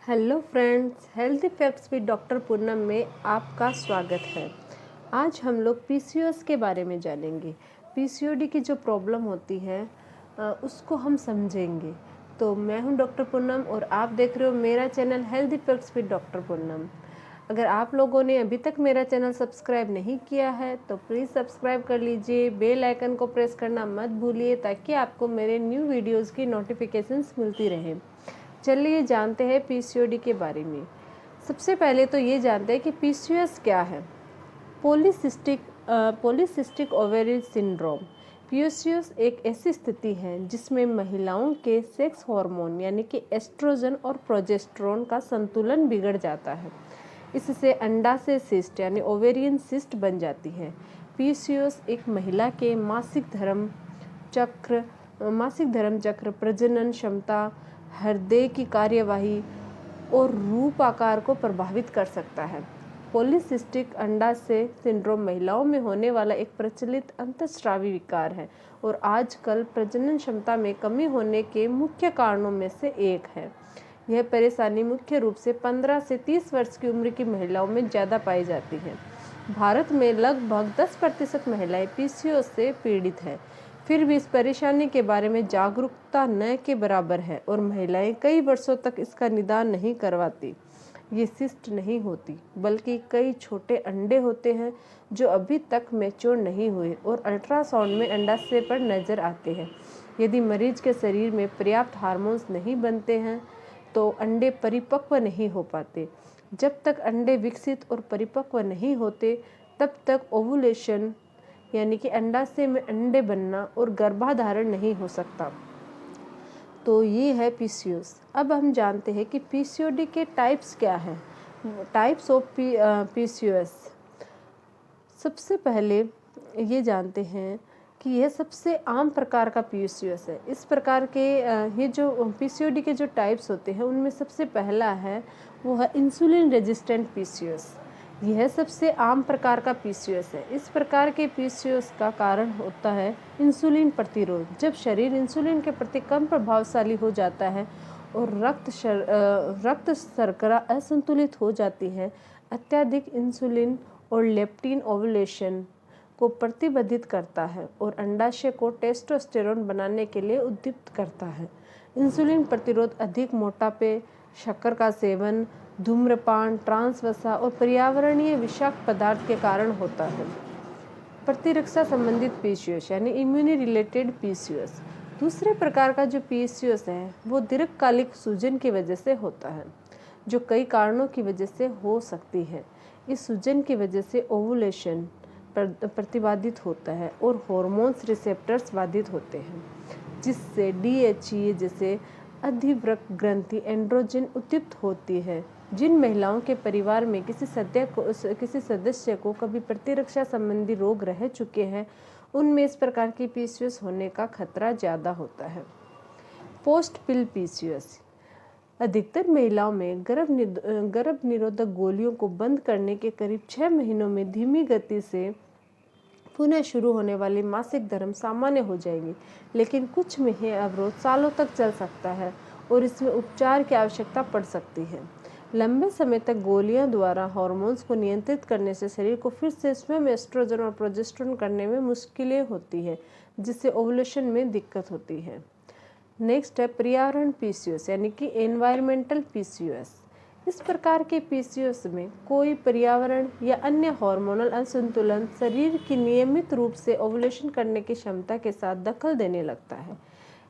Hello friends, health facts with doctor Poonam में आपका स्वागत है। आज हम लोग पीसीओएस के बारे में जानेंगे। पीसीओडी की जो प्रॉब्लम होती है उसको हम समझेंगे। तो मैं हूं डॉक्टर पूनम और आप देख रहे हो मेरा channel health facts with doctor Poonam. अगर आप लोगों ने अभी तक मेरा चैनल सब्सक्राइब नहीं किया है तो प्लीज़ सब्सक्राइब कर लीजिए। बेल आइकन को प्रेस करना मत भूलिए ताकि आपको मेरे न्यू वीडियोज़ की नोटिफिकेशंस मिलती रहें। चलिए जानते हैं पीसीओडी के बारे में। सबसे पहले तो ये जानते हैं कि पीसीओएस क्या है। Polycystic ovary syndrome. पीसीओएस एक ऐसी स्थिति है जिसमें महिलाओं के सेक्स हार्मोन यानी कि एस्ट्रोजन और प्रोजेस्टेरोन का संतुलन बिगड़ जाता है। इससे अंडाशय सिस्ट यानी ओवेरियन सिस्ट बन जाती है। पीसीओएस एक महिला के मासिक धर्म चक्र, प्रजनन क्षमता, हृदय की कार्यवाही और रूप आकार को प्रभावित कर सकता है। पॉलीसिस्टिक अंडाशय सिंड्रोम महिलाओं में होने वाला एक प्रचलित अंतःस्रावी विकार है और आजकल प्रजनन क्षमता में कमी होने के मुख्य कारणों में से एक है। यह परेशानी मुख्य रूप से 15 से 30 वर्ष की उम्र की महिलाओं में ज़्यादा पाई जाती है। भारत में लगभग 10% महिलाएं पीसीओएस से पीड़ित हैं। फिर भी इस परेशानी के बारे में जागरूकता न के बराबर है और महिलाएं कई वर्षों तक इसका निदान नहीं करवाती। ये सिस्ट नहीं होती बल्कि कई छोटे अंडे होते हैं जो अभी तक मैच्योर नहीं हुए और अल्ट्रासाउंड में अंडाशय पर नजर आते हैं। यदि मरीज के शरीर में पर्याप्त हार्मोन्स नहीं बनते हैं तो अंडे परिपक्व नहीं हो पाते। जब तक अंडे विकसित और परिपक्व नहीं होते तब तक ओवुलेशन यानी कि अंडाशय में अंडे बनना और गर्भाधारण नहीं हो सकता। तो ये है पीसीओएस। अब हम जानते हैं कि पीसीओडी के टाइप्स क्या हैं। Types of PCOS. सबसे पहले ये जानते हैं कि यह सबसे आम प्रकार का पीसीओएस है। इस प्रकार के ये जो पीसीओडी के जो टाइप्स होते हैं उनमें सबसे पहला है वो है इंसुलिन रेजिस्टेंट पीसीओएस। यह सबसे आम प्रकार का पीसीओएस है। इस प्रकार के पीसीओएस का कारण होता है इंसुलिन प्रतिरोध। जब शरीर इंसुलिन के प्रति कम प्रभावशाली हो जाता है और रक्त शर्करा असंतुलित हो जाती है, अत्यधिक इंसुलिन और लेप्टिन ओवुलेशन को प्रतिबंधित करता है और अंडाशय को टेस्टोस्टेरोन बनाने के लिए उद्दीप्त करता है। इंसुलिन प्रतिरोध अधिक मोटापे, शक्कर का सेवन, धूम्रपान, ट्रांस वसा और पर्यावरणीय विषाक्त पदार्थ के कारण होता है। प्रतिरक्षा संबंधित पीसीओएस यानी इम्यूनी रिलेटेड पीसीओएस। दूसरे प्रकार का जो पीसीओएस है वो दीर्घकालिक सूजन की वजह से होता है जो कई कारणों की वजह से हो सकती है। इस सूजन की वजह से ओवुलेशन प्रतिबाधित होता है और हार्मोन्स रिसेप्टर्स बाधित होते हैं जिससे डीएचई जैसे अधिवृक्क ग्रंथि एंड्रोजन उत्पन्न होती है। जिन महिलाओं के परिवार में किसी सदस्य को कभी प्रतिरक्षा संबंधी रोग रह चुके हैं उनमें इस प्रकार की पीसीओएस होने का खतरा ज़्यादा होता है। पोस्ट पिल पीसीओएस। अधिकतर महिलाओं में गर्भ निरोधक गोलियों को बंद करने के करीब 6 महीनों में धीमी गति से पुनः शुरू होने वाली मासिक धर्म सामान्य हो जाएगी, लेकिन कुछ में यह अवरोध सालों तक चल सकता है और इसमें उपचार की आवश्यकता पड़ सकती है। लंबे समय तक गोलियां द्वारा हार्मोन्स को नियंत्रित करने से शरीर को फिर से स्वयं एस्ट्रोजन और प्रोजेस्टेरोन करने में मुश्किलें होती है जिससे ओवुलेशन में दिक्कत होती है। नेक्स्ट है पर्यावरण पीसीओएस यानी कि एनवायरमेंटल पीसीओएस। इस प्रकार के पीसीओएस में कोई पर्यावरण या अन्य हार्मोनल असंतुलन शरीर की नियमित रूप से ओवुलेशन करने की क्षमता के साथ दखल देने लगता है।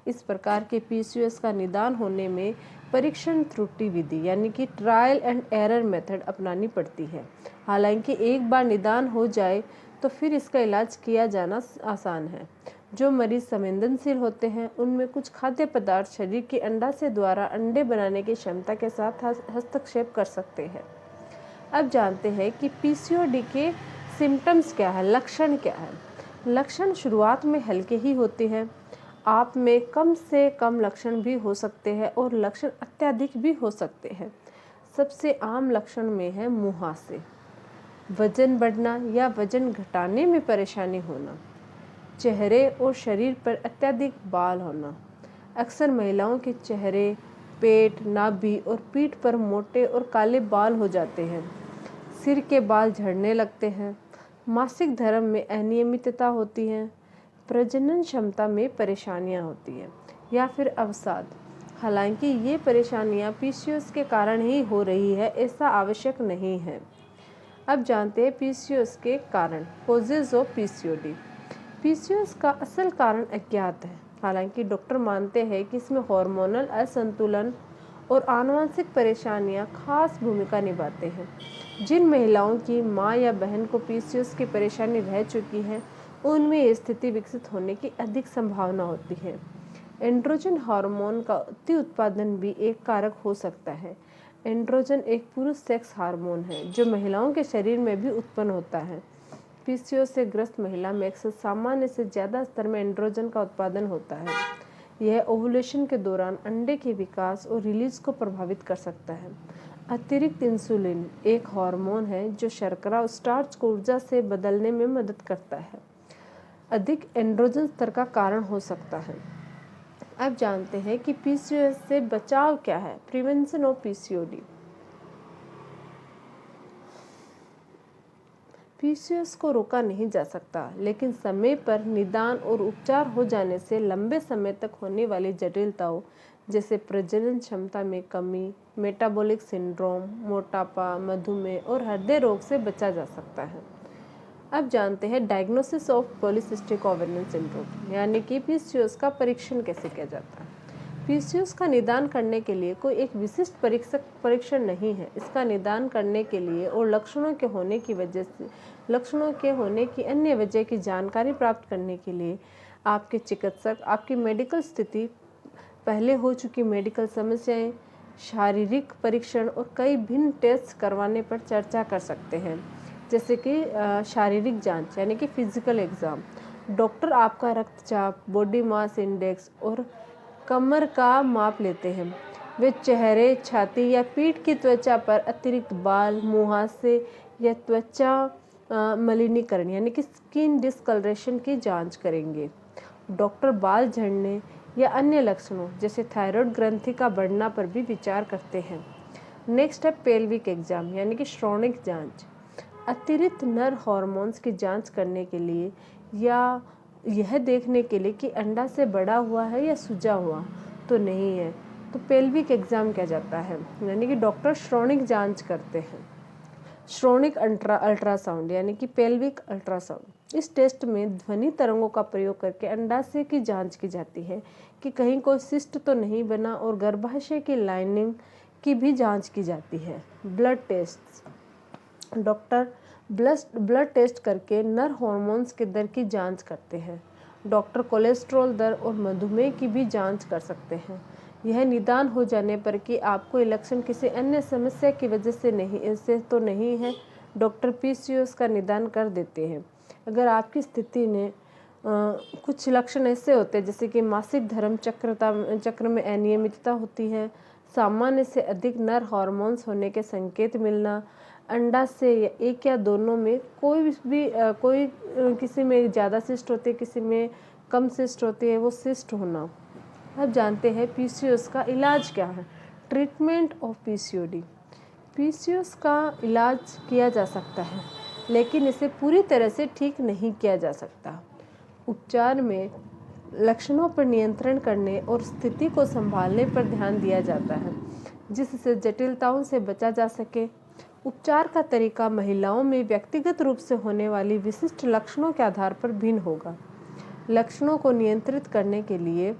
इस प्रकार के पीसीओएस का निदान होने में परीक्षण त्रुटि विधि यानी कि ट्रायल एंड एरर मेथड अपनानी पड़ती है। हालांकि एक बार निदान हो जाए तो फिर इसका इलाज किया जाना आसान है। जो मरीज संवेदनशील होते हैं उनमें कुछ खाद्य पदार्थ शरीर के अंडाशय द्वारा अंडे बनाने की क्षमता के साथ हस्तक्षेप कर सकते हैं। अब जानते हैं कि पीसीओडी के सिम्टम्स क्या है, लक्षण क्या है। लक्षण शुरुआत में हल्के ही होते हैं। आप में कम से कम लक्षण भी हो सकते हैं और लक्षण अत्यधिक भी हो सकते हैं। सबसे आम लक्षण में है मुहासे, वजन बढ़ना या वजन घटाने में परेशानी होना, चेहरे और शरीर पर अत्यधिक बाल होना। अक्सर महिलाओं के चेहरे, पेट, नाभि और पीठ पर मोटे और काले बाल हो जाते हैं। सिर के बाल झड़ने लगते हैं। मासिक धर्म में अनियमितता होती है। प्रजनन क्षमता में परेशानियां होती हैं या फिर अवसाद। हालांकि ये परेशानियां पीसीओएस के कारण ही हो रही है, ऐसा आवश्यक नहीं है। अब जानते हैं पीसीओएस के कारण, कॉजेज ऑफ पीसीओडी। पीसीओएस का असल कारण अज्ञात है। हालांकि डॉक्टर मानते हैं कि इसमें हार्मोनल असंतुलन और आनुवंशिक परेशानियां खास भूमिका निभाते हैं। जिन महिलाओं की मां या बहन को पीसीओएस की परेशानी रह चुकी है, उनमें ये स्थिति विकसित होने की अधिक संभावना होती है। एंड्रोजन हार्मोन का अति उत्पादन भी एक कारक हो सकता है। एंड्रोजन एक पुरुष सेक्स हार्मोन है जो महिलाओं के शरीर में भी उत्पन्न होता है। पीसीओएस से ग्रस्त महिला में अक्सर सामान्य से ज़्यादा स्तर में एंड्रोजन का उत्पादन होता है। यह ओवुलेशन के दौरान अंडे के विकास और रिलीज को प्रभावित कर सकता है। अतिरिक्त इंसुलिन एक हार्मोन है जो शर्करा और स्टार्च को ऊर्जा से बदलने में मदद करता है। अधिक एंड्रोजन स्तर का कारण हो सकता है। अब जानते हैं कि पीसीओएस से बचाव क्या है। Prevention of PCOD. पीसीओएस को रोका नहीं जा सकता, लेकिन समय पर निदान और उपचार हो जाने से लंबे समय तक होने वाली जटिलताओं जैसे प्रजनन क्षमता में कमी, मेटाबॉलिक सिंड्रोम, मोटापा, मधुमेह और हृदय रोग से बचा जा सकता है। अब जानते हैं diagnosis of polycystic ovarian syndrome यानी कि पीसीओएस का परीक्षण कैसे किया जाता है। पीसीओएस का निदान करने के लिए कोई एक विशिष्ट परीक्षण नहीं है। इसका निदान करने के लिए और लक्षणों के होने की अन्य वजह की जानकारी प्राप्त करने के लिए आपके चिकित्सक आपकी मेडिकल स्थिति, पहले हो चुकी मेडिकल समस्याएं, शारीरिक परीक्षण और कई भिन्न टेस्ट करवाने पर चर्चा कर सकते हैं, जैसे कि शारीरिक जांच यानी कि फिजिकल एग्जाम। डॉक्टर आपका रक्तचाप, बॉडी मास इंडेक्स और कमर का माप लेते हैं। वे चेहरे, छाती या पीठ की त्वचा पर अतिरिक्त बाल, मुहासे या त्वचा मलिनीकरण यानी कि स्किन डिस्कलरेशन की जांच करेंगे। डॉक्टर बाल झड़ने या अन्य लक्षणों जैसे थायराइड ग्रंथि का बढ़ना पर भी विचार करते हैं। नेक्स्ट है पेल्विक एग्जाम यानी कि श्रोणिक जांच। अतिरिक्त नर हार्मोन्स की जांच करने के लिए या यह देखने के लिए कि अंडा से बड़ा हुआ है या सूजा हुआ तो नहीं है, तो पेल्विक एग्जाम किया जाता है यानी कि डॉक्टर श्रोणिक जांच करते हैं। श्रोणिक अल्ट्रासाउंड यानी कि पेल्विक अल्ट्रासाउंड। इस टेस्ट में ध्वनि तरंगों का प्रयोग करके अंडाशय की जांच की जाती है कि कहीं कोई सिस्ट तो नहीं बना, और गर्भाशय की लाइनिंग की भी जांच की जाती है। Blood test. Doctor blood test करके नर हार्मोन्स के दर की जांच करते हैं। डॉक्टर कोलेस्ट्रॉल दर और मधुमेह की भी जांच कर सकते हैं। यह निदान हो जाने पर कि आपको ये लक्षण किसी अन्य समस्या की वजह से नहीं है, डॉक्टर पीसीओएस का निदान कर देते हैं। अगर आपकी स्थिति में कुछ लक्षण ऐसे होते हैं जैसे कि मासिक धर्म चक्र में अनियमितता होती है, सामान्य से अधिक नर हार्मोन्स होने के संकेत मिलना, अंडाशय एक या दोनों में कोई किसी में ज़्यादा सिस्ट होती है, किसी में कम सिस्ट होती है, वो सिस्ट होना। अब जानते हैं पीसीओएस का इलाज क्या है। Treatment of PCOD. पीसीओएस का इलाज किया जा सकता है, लेकिन इसे पूरी तरह से ठीक नहीं किया जा सकता। उपचार में लक्षणों पर नियंत्रण करने और स्थिति को संभालने पर ध्यान दिया जाता है, जिससे जटिलताओं से बचा जा सके। उपचार का तरीका महिलाओं में व्यक्तिगत रूप से होने वाली विशिष्ट लक्षणों के आधार पर भिन्न होगा। लक्षणों को नियंत्रित करने के लिए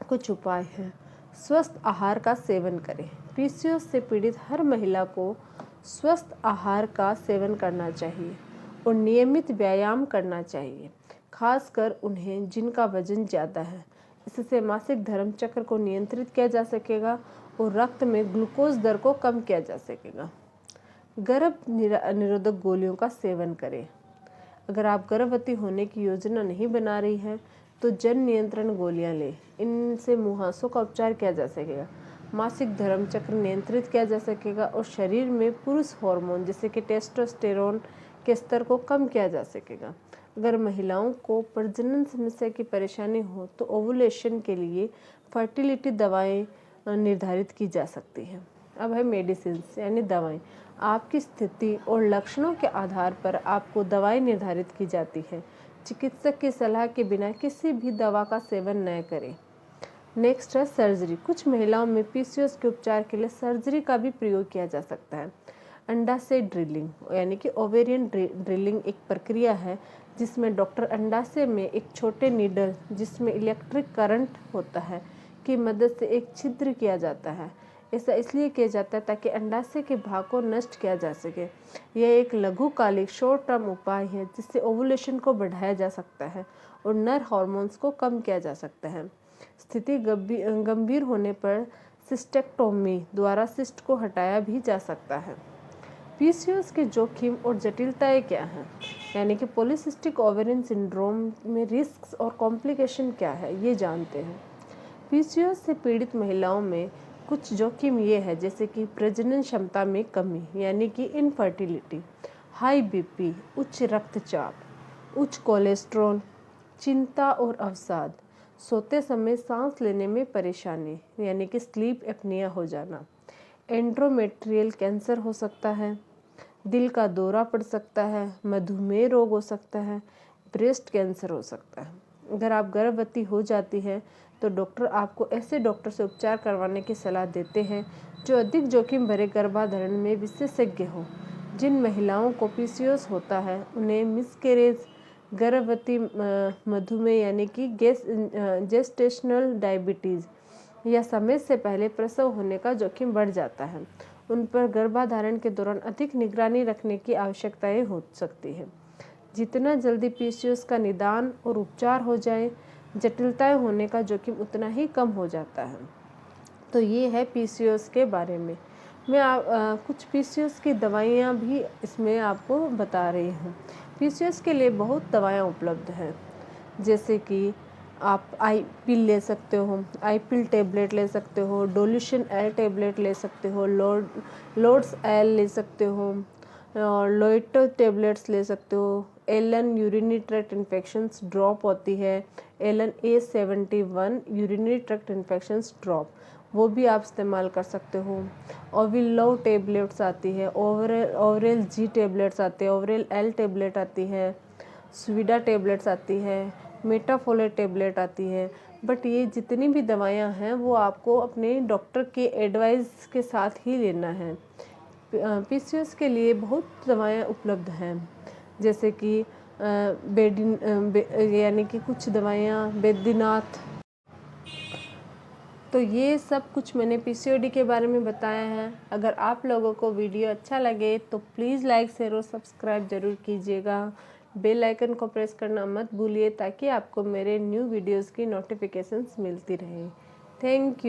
कुछ उपाय हैं। स्वस्थ आहार का सेवन करें। पीसीओएस से पीड़ित हर महिला को स्वस्थ आहार का सेवन करना चाहिए और नियमित व्यायाम करना चाहिए, खासकर उन्हें जिनका वजन ज़्यादा है। इससे मासिक धर्म चक्र को नियंत्रित किया जा सकेगा और रक्त में ग्लूकोज दर को कम किया जा सकेगा। गर्भ निरोधक गोलियों का सेवन करें। अगर आप गर्भवती होने की योजना नहीं बना रही हैं तो जन नियंत्रण गोलियां लें। इनसे मुहासों का उपचार किया जा सकेगा, मासिक धर्म चक्र नियंत्रित किया जा सकेगा और शरीर में पुरुष हार्मोन जैसे कि टेस्टोस्टेरोन के स्तर को कम किया जा सकेगा। अगर महिलाओं को प्रजनन समस्या की परेशानी हो तो ओवुलेशन के लिए फर्टिलिटी दवाएं निर्धारित की जा सकती है। अब है मेडिसिन यानी दवाएं। आपकी स्थिति और लक्षणों के आधार पर आपको दवाएं निर्धारित की जाती है। चिकित्सक की सलाह के बिना किसी भी दवा का सेवन न करें। नेक्स्ट है सर्जरी। कुछ महिलाओं में पीसीओएस के उपचार के लिए सर्जरी का भी प्रयोग किया जा सकता है। अंडाशय ड्रिलिंग यानी कि ओवेरियन ड्रिलिंग एक प्रक्रिया है जिसमें डॉक्टर अंडाशय में एक छोटे नीडल जिसमें इलेक्ट्रिक करंट होता है की मदद से एक छिद्र किया जाता है। ऐसा इसलिए किया जाता है ताकि अंडाशय के भाग को नष्ट किया जा सके। यह एक लघुकालिक शॉर्ट टर्म उपाय है जिससे ओवुलेशन को बढ़ाया जा सकता है और नर हार्मोन्स को कम किया जा सकता है। स्थिति गंभीर होने पर सिस्टेक्टोमी द्वारा सिस्ट को हटाया भी जा सकता है। पीसीओएस के जोखिम और जटिलताएं क्या हैं, यानी कि पॉलीसिस्टिक ओवेरियन सिंड्रोम में रिस्क और कॉम्प्लिकेशन क्या है, ये जानते हैं। पीसीओएस से पीड़ित महिलाओं में कुछ जोखिम ये है जैसे कि प्रजनन क्षमता में कमी यानी कि इनफर्टिलिटी, हाई बीपी, उच्च रक्तचाप, उच्च कोलेस्ट्रॉल, चिंता और अवसाद, सोते समय सांस लेने में परेशानी यानी कि स्लीप एपनिया हो जाना, एंड्रोमेट्रियल कैंसर हो सकता है, दिल का दौरा पड़ सकता है, मधुमेह रोग हो सकता है, ब्रेस्ट कैंसर हो सकता है। अगर आप गर्भवती हो जाती है तो डॉक्टर आपको ऐसे डॉक्टर से उपचार करवाने की सलाह देते हैं जो अधिक जोखिम भरे गर्भाधारण में विशेषज्ञ हो। जिन महिलाओं को पीसीओएस होता है उन्हें मिसकैरेज, गर्भवती, मधुमेह यानी कि जेस्टेशनल डायबिटीज़ या समय से पहले प्रसव होने का जोखिम बढ़ जाता है। उन पर गर्भाधारण के दौरान अधिक निगरानी रखने की आवश्यकताएं हो सकती है। जितना जल्दी पीसीओएस का निदान और उपचार हो जाए, जटिलताएं होने का जोखिम उतना ही कम हो जाता है। तो ये है पीसीओएस के बारे में। मैं कुछ पीसीओएस की दवाइयाँ भी इसमें आपको बता रही हूँ। पीसीओएस के लिए बहुत दवाएं उपलब्ध हैं, जैसे कि आप आई पिल ले सकते हो, आई पिल टेबलेट ले सकते हो, डोल्यूशन एल टेबलेट ले सकते हो, लोड्स एल ले सकते हो और लोइटो टेबलेट्स ले सकते हो। Allen urinary tract infections drop होती है, Allen A71 urinary tract infections drop, वो भी आप इस्तेमाल कर सकते हो। ओविलो टेबलेट्स आती है, ओवरेल जी टेबलेट्स आते हैं, ओवरेल एल टेबलेट आती है, स्वीडा टेबलेट्स आती है, मेटाफोलेट टेबलेट आती है। बट ये जितनी भी दवाइयाँ हैं वो आपको अपने डॉक्टर के एडवाइस के साथ ही लेना है। पीसीओएस के लिए बहुत दवाएं उपलब्ध हैं, जैसे कि यानी कि कुछ दवाइयाँ बैद्यनाथ। तो ये सब कुछ मैंने पीसीओडी के बारे में बताया है। अगर आप लोगों को वीडियो अच्छा लगे तो प्लीज़ लाइक, शेयर और सब्सक्राइब ज़रूर कीजिएगा। बेल आइकन को प्रेस करना मत भूलिए ताकि आपको मेरे न्यू वीडियोज़ की नोटिफिकेशंस मिलती रहे। Thank you.